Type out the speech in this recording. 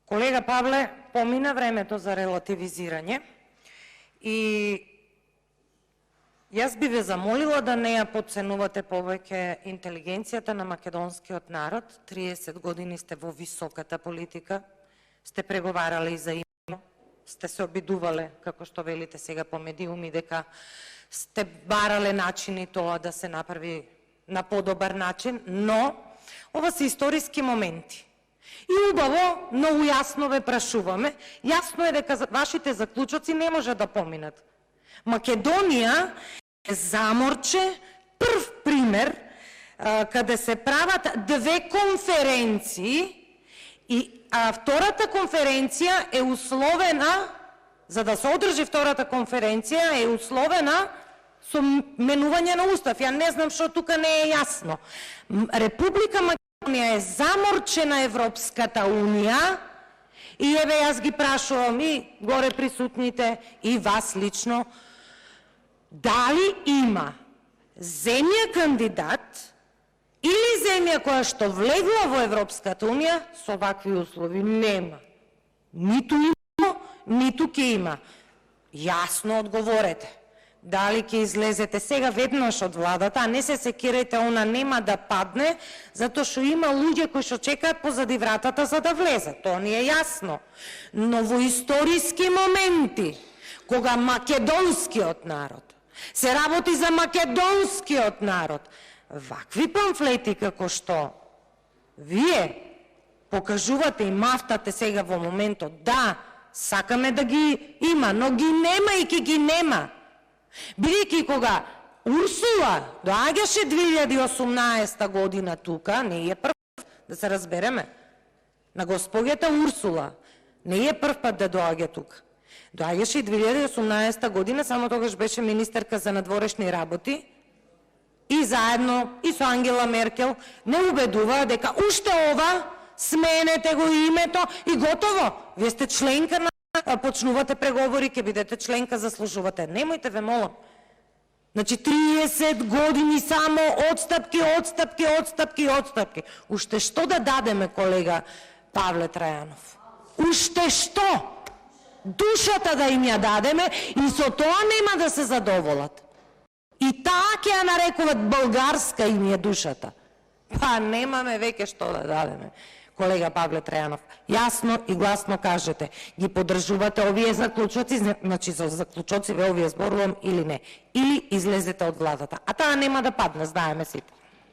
Колега Павле, помина времето за релативизирање и јас би ве замолила да не ја потценувате повеќе интелигенцијата на македонскиот народ. 30 години сте во високата политика, сте преговарали за имено, сте се обидувале, како што велите сега по медиуми, дека сте барале начини тоа да се направи на подобар начин, но ова се историски моменти. И убаво, многу јасно ве прашуваме, јасно е дека вашите заклучоци не може да поминат. Македонија е заморче, прв пример, каде се прават две конференции и втората конференција е условена, за да се одржи втората конференција, е условена со менување на устав. Ја не знам што тука не е јасно. Република Македонија е заморче на Европската Унија и еве јас ги прашувам и горе присутните и вас лично, дали има земја кандидат или земја која што влегла во Европската Унија со вакви услови? Нема. Ниту има, ниту ќе има. Јасно одговорете. Дали ќе излезете сега веднаш од владата, а не се секирајте, она нема да падне, затоа што има луѓе кои што чекаат позади вратата за да влезат. Тоа ни е јасно. Но во историски моменти, кога македонскиот народ се работи за македонскиот народ, вакви памфлети како што вие покажувате и мафтате сега во моментот, да, сакаме да ги има, но ги нема и ќе ги нема. Бидејќи кога Урсула доаѓаше 2018 година тука, не е прв, да се разбереме, на госпоѓата Урсула, не е прв пат да доаѓа тука. Доаѓаше и 2018 година, само тогаш беше министерка за надворешни работи и заедно и со Ангела Меркел не убедува дека уште ова, сменете го името и готово. Вие сте членка на почнувате преговори, ќе бидете членка, заслужувате. Немојте, ве молам. Значи 30 години само отстапки, отстапки, отстапки, отстапки. Уште што да дадеме, колега Павле Трајанов? Уште што? Душата да им ја дадеме и со тоа нема да се задоволат. И таа ќе ја нарекуват българска им е душата. Па немаме веќе што да дадеме. Колега Павле Трајанов, јасно и гласно кажете, ги поддржувате овие заклучоци, значи за заклучоци ве овие зборувам или не, или излезете од владата. А таа нема да падне, знаеме сите.